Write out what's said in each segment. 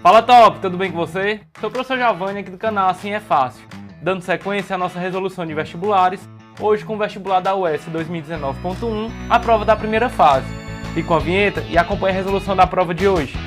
Fala Top, tudo bem com você? Sou o professor Giovanni aqui do canal Assim é Fácil, dando sequência à nossa resolução de vestibulares, hoje com o vestibular da UES 2019.1, a prova da primeira fase. Fique com a vinheta e acompanhe a resolução da prova de hoje.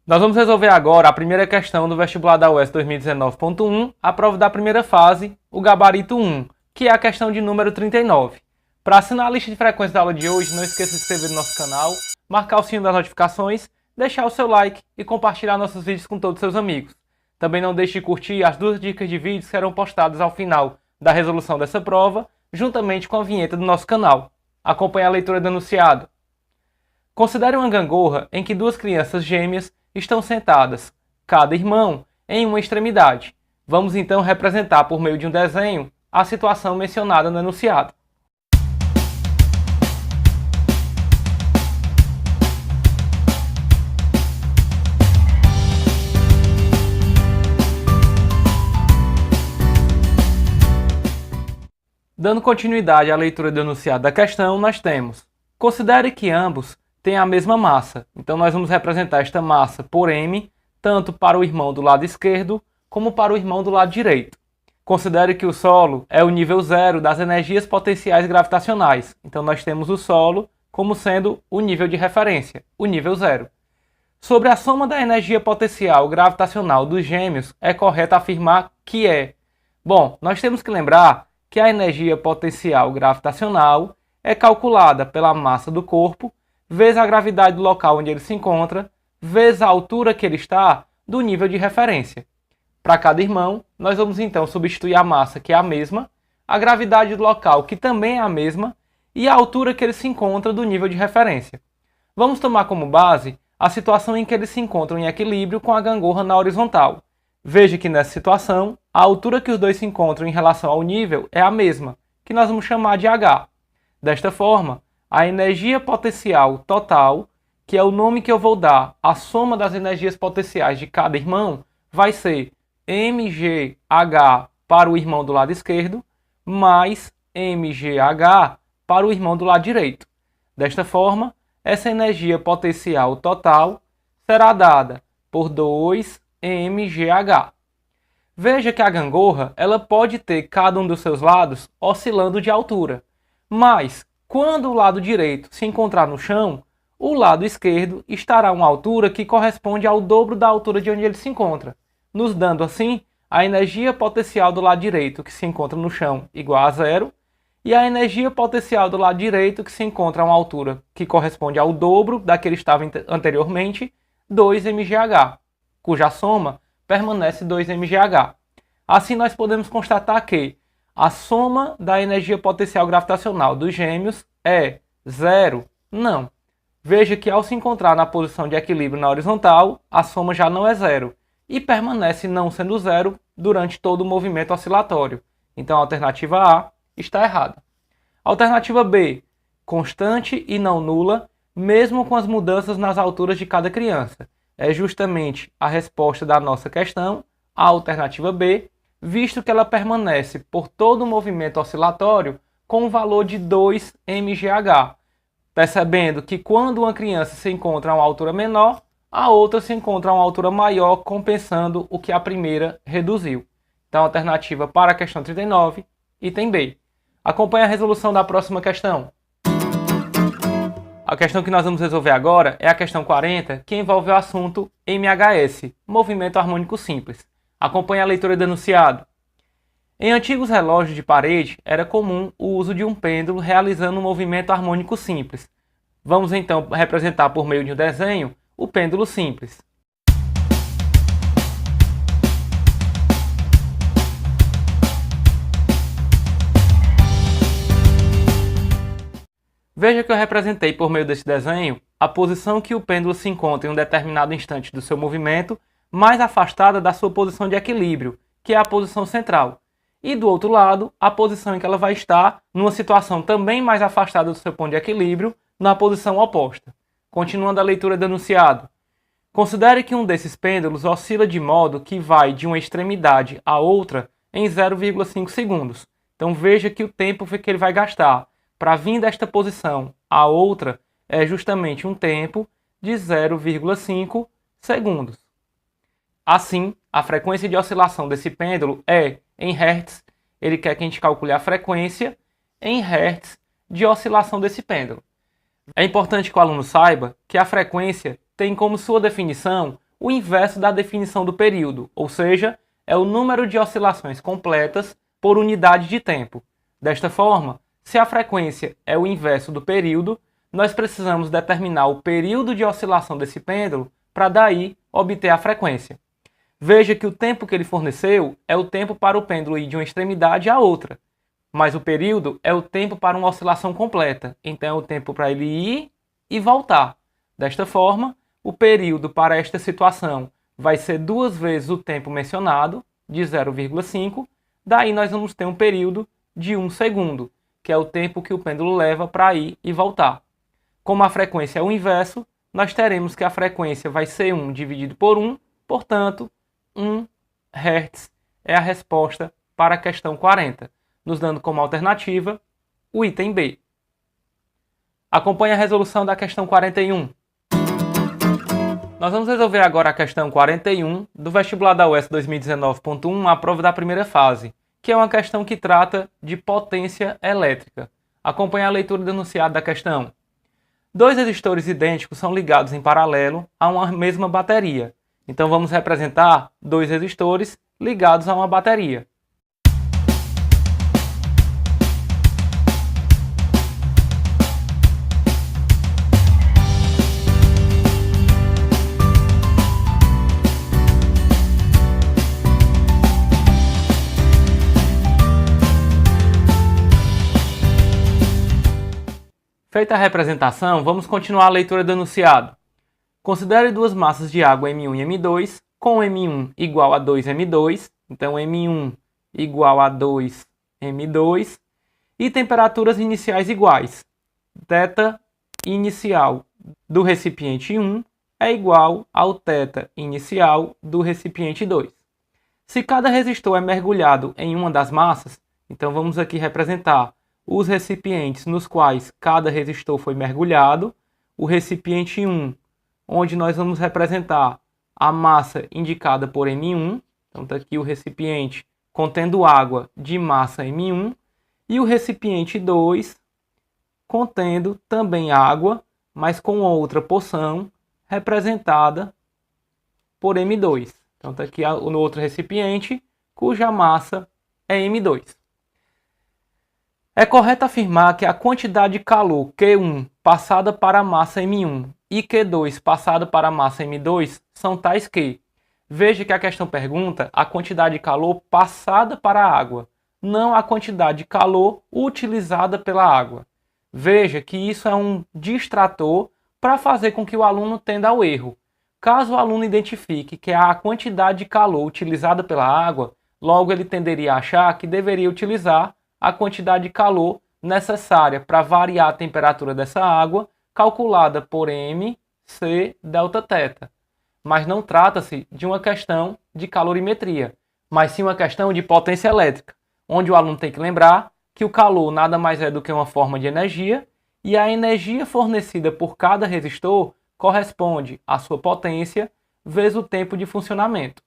Nós vamos resolver agora a primeira questão do vestibular da UES 2019.1, a prova da primeira fase, o gabarito 1, que é a questão de número 39. Para assinar a lista de frequência da aula de hoje, não esqueça de se inscrever no nosso canal, marcar o sininho das notificações, deixar o seu like e compartilhar nossos vídeos com todos os seus amigos. Também não deixe de curtir as 2 dicas de vídeos que serão postadas ao final da resolução dessa prova, juntamente com a vinheta do nosso canal. Acompanhe a leitura do enunciado. Considere uma gangorra em que 2 crianças gêmeas estão sentadas, cada irmão, em uma extremidade. Vamos então representar por meio de um desenho a situação mencionada no enunciado. Dando continuidade à leitura do enunciado da questão, nós temos: considere que ambos têm a mesma massa. Então nós vamos representar esta massa por M, tanto para o irmão do lado esquerdo, como para o irmão do lado direito. Considere que o solo é o nível 0 das energias potenciais gravitacionais. Então nós temos o solo como sendo o nível de referência, o nível 0. Sobre a soma da energia potencial gravitacional dos gêmeos, é correto afirmar que é... Bom, nós temos que lembrar que a energia potencial gravitacional é calculada pela massa do corpo, vezes a gravidade do local onde ele se encontra, vezes a altura que ele está do nível de referência. Para cada irmão, nós vamos então substituir a massa, que é a mesma, a gravidade do local, que também é a mesma, e a altura que ele se encontra do nível de referência. Vamos tomar como base a situação em que eles se encontram em equilíbrio com a gangorra na horizontal. Veja que nessa situação, a altura que os dois se encontram em relação ao nível é a mesma, que nós vamos chamar de H. Desta forma, a energia potencial total, que é o nome que eu vou dar à soma das energias potenciais de cada irmão, vai ser mgh para o irmão do lado esquerdo, mais mgh para o irmão do lado direito. Desta forma, essa energia potencial total será dada por 2mgh. Veja que a gangorra ela pode ter cada um dos seus lados oscilando de altura, mas quando o lado direito se encontrar no chão, o lado esquerdo estará a uma altura que corresponde ao dobro da altura de onde ele se encontra, nos dando assim a energia potencial do lado direito que se encontra no chão igual a 0 e a energia potencial do lado direito que se encontra a uma altura que corresponde ao dobro da que ele estava anteriormente, 2mgh, cuja soma permanece 2mgh. Assim nós podemos constatar que a soma da energia potencial gravitacional dos gêmeos é 0? Não. Veja que ao se encontrar na posição de equilíbrio na horizontal, a soma já não é 0 e permanece não sendo 0 durante todo o movimento oscilatório. Então a alternativa A está errada. Alternativa B, constante e não nula, mesmo com as mudanças nas alturas de cada criança. É justamente a resposta da nossa questão, a alternativa B, visto que ela permanece por todo o movimento oscilatório com o valor de 2mgh, percebendo que quando uma criança se encontra a uma altura menor, a outra se encontra a uma altura maior, compensando o que a primeira reduziu. Então, a alternativa para a questão 39, item B. Acompanhe a resolução da próxima questão. A questão que nós vamos resolver agora é a questão 40, que envolve o assunto MHS, movimento harmônico simples. Acompanhe a leitura do enunciado. Em antigos relógios de parede, era comum o uso de um pêndulo realizando um movimento harmônico simples. Vamos então representar por meio de um desenho o pêndulo simples. Veja que eu representei por meio desse desenho a posição que o pêndulo se encontra em um determinado instante do seu movimento, mais afastada da sua posição de equilíbrio, que é a posição central. E do outro lado, a posição em que ela vai estar numa situação também mais afastada do seu ponto de equilíbrio, na posição oposta. Continuando a leitura do enunciado. Considere que um desses pêndulos oscila de modo que vai de uma extremidade à outra em 0,5 segundos. Então veja que o tempo que ele vai gastar para vir desta posição à outra é justamente um tempo de 0,5 segundos. Assim, a frequência de oscilação desse pêndulo é em Hz. Ele quer que a gente calcule a frequência em Hz de oscilação desse pêndulo. É importante que o aluno saiba que a frequência tem como sua definição o inverso da definição do período, ou seja, é o número de oscilações completas por unidade de tempo. Desta forma, se a frequência é o inverso do período, nós precisamos determinar o período de oscilação desse pêndulo para daí obter a frequência. Veja que o tempo que ele forneceu é o tempo para o pêndulo ir de uma extremidade à outra, mas o período é o tempo para uma oscilação completa, então é o tempo para ele ir e voltar. Desta forma, o período para esta situação vai ser 2 vezes o tempo mencionado, de 0,5, daí nós vamos ter um período de 1 segundo, que é o tempo que o pêndulo leva para ir e voltar. Como a frequência é o inverso, nós teremos que a frequência vai ser 1 dividido por 1, portanto, 1 Hz é a resposta para a questão 40, nos dando como alternativa o item B. Acompanhe a resolução da questão 41. Nós vamos resolver agora a questão 41 do vestibular da UES 2019.1, a prova da primeira fase, que é uma questão que trata de potência elétrica. Acompanhe a leitura do enunciado da questão. 2 resistores idênticos são ligados em paralelo a uma mesma bateria. Então vamos representar 2 resistores ligados a uma bateria. Feita a representação, vamos continuar a leitura do enunciado. Considere 2 massas de água M1 e M2, com M1 igual a 2M2, então M1 igual a 2M2, e temperaturas iniciais iguais. Θ inicial do recipiente 1 é igual ao θ inicial do recipiente 2. Se cada resistor é mergulhado em uma das massas, então vamos aqui representar os recipientes nos quais cada resistor foi mergulhado, o recipiente 1, onde nós vamos representar a massa indicada por M1, então está aqui o recipiente contendo água de massa M1, e o recipiente 2 contendo também água, mas com outra porção representada por M2. Então está aqui no outro recipiente, cuja massa é M2. É correto afirmar que a quantidade de calor Q1 passada para a massa M1 e Q2 passada para a massa M2 são tais que, veja que a questão pergunta a quantidade de calor passada para a água, não a quantidade de calor utilizada pela água. Veja que isso é um distrator para fazer com que o aluno tenda ao erro. Caso o aluno identifique que a quantidade de calor utilizada pela água, logo ele tenderia a achar que deveria utilizar a quantidade de calor necessária para variar a temperatura dessa água, calculada por m c Δθ. Mas não trata-se de uma questão de calorimetria, mas sim uma questão de potência elétrica, onde o aluno tem que lembrar que o calor nada mais é do que uma forma de energia, e a energia fornecida por cada resistor corresponde à sua potência vezes o tempo de funcionamento.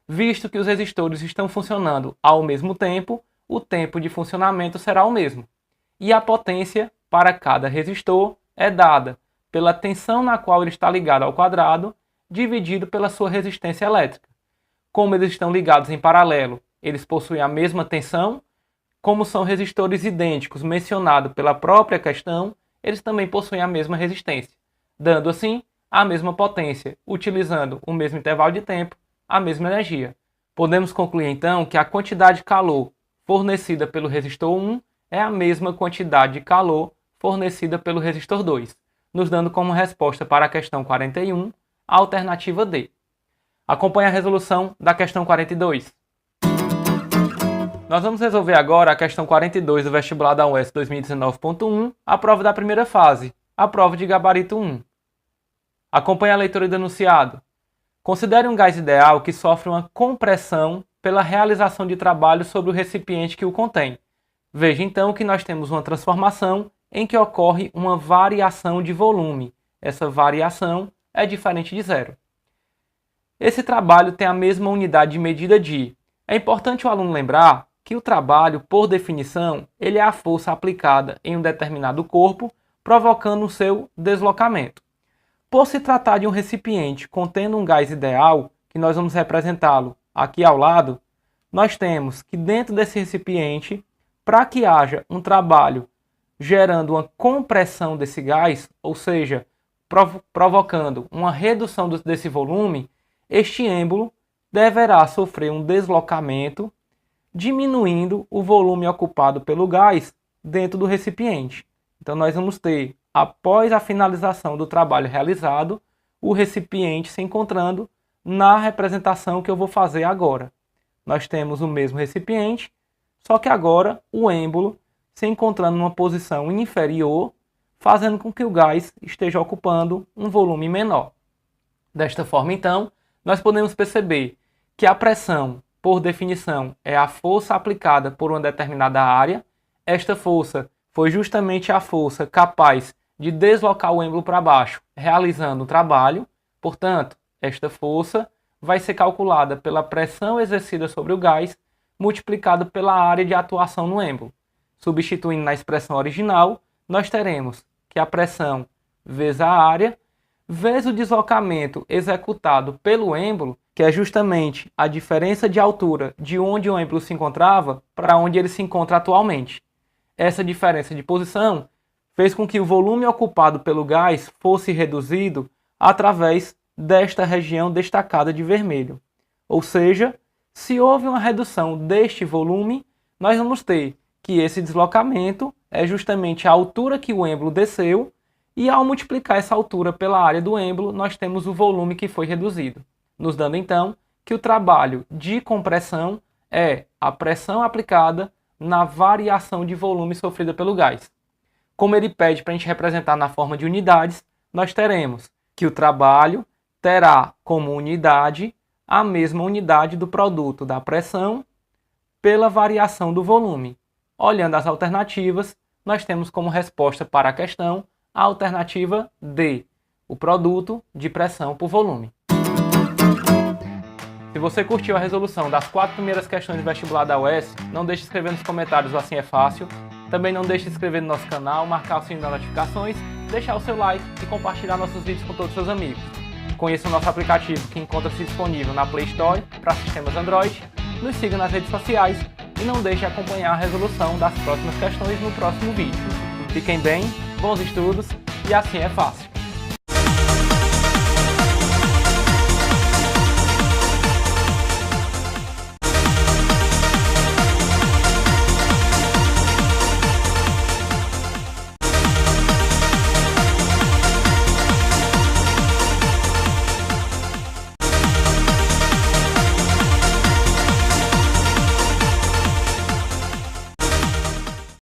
Visto que os resistores estão funcionando ao mesmo tempo, o tempo de funcionamento será o mesmo. E a potência para cada resistor é dada pela tensão na qual ele está ligado ao quadrado, dividido pela sua resistência elétrica. Como eles estão ligados em paralelo, eles possuem a mesma tensão. Como são resistores idênticos mencionados pela própria questão, eles também possuem a mesma resistência, dando assim a mesma potência, utilizando o mesmo intervalo de tempo, a mesma energia. Podemos concluir então que a quantidade de calor fornecida pelo resistor 1 é a mesma quantidade de calor fornecida pelo resistor 2, nos dando como resposta para a questão 41 a alternativa D. Acompanhe a resolução da questão 42. Nós vamos resolver agora a questão 42 do vestibular da UES 2019.1, a prova da primeira fase, a prova de gabarito 1. Acompanhe a leitura do enunciado. Considere um gás ideal que sofre uma compressão pela realização de trabalho sobre o recipiente que o contém. Veja então que nós temos uma transformação em que ocorre uma variação de volume. Essa variação é diferente de zero. Esse trabalho tem a mesma unidade de medida de... É importante o aluno lembrar que o trabalho, por definição, ele é a força aplicada em um determinado corpo, provocando o seu deslocamento. Por se tratar de um recipiente contendo um gás ideal, que nós vamos representá-lo aqui ao lado, nós temos que dentro desse recipiente, para que haja um trabalho gerando uma compressão desse gás, ou seja, provocando uma redução desse volume, este êmbolo deverá sofrer um deslocamento, diminuindo o volume ocupado pelo gás dentro do recipiente. Então nós vamos ter, após a finalização do trabalho realizado, o recipiente se encontrando na representação que eu vou fazer agora. Nós temos o mesmo recipiente, só que agora o êmbolo se encontrando numa posição inferior, fazendo com que o gás esteja ocupando um volume menor. Desta forma, então, nós podemos perceber que a pressão, por definição, é a força aplicada por uma determinada área. Esta força foi justamente a força capaz de deslocar o êmbolo para baixo, realizando o trabalho. Portanto, esta força vai ser calculada pela pressão exercida sobre o gás, multiplicado pela área de atuação no êmbolo. Substituindo na expressão original, nós teremos que a pressão vezes a área, vezes o deslocamento executado pelo êmbolo, que é justamente a diferença de altura de onde o êmbolo se encontrava para onde ele se encontra atualmente. Essa diferença de posição fez com que o volume ocupado pelo gás fosse reduzido através desta região destacada de vermelho. Ou seja, se houve uma redução deste volume, nós vamos ter que esse deslocamento é justamente a altura que o êmbolo desceu, e ao multiplicar essa altura pela área do êmbolo, nós temos o volume que foi reduzido, nos dando então que o trabalho de compressão é a pressão aplicada na variação de volume sofrida pelo gás. Como ele pede para a gente representar na forma de unidades, nós teremos que o trabalho terá como unidade a mesma unidade do produto da pressão pela variação do volume. Olhando as alternativas, nós temos como resposta para a questão a alternativa D, o produto de pressão por volume. Se você curtiu a resolução das 4 primeiras questões do vestibular da UES, não deixe de escrever nos comentários o Assim é Fácil. Também não deixe de se inscrever no nosso canal, marcar o sininho das notificações, deixar o seu like e compartilhar nossos vídeos com todos os seus amigos. Conheça o nosso aplicativo que encontra-se disponível na Play Store para sistemas Android, nos siga nas redes sociais e não deixe de acompanhar a resolução das próximas questões no próximo vídeo. Fiquem bem, bons estudos e assim é fácil!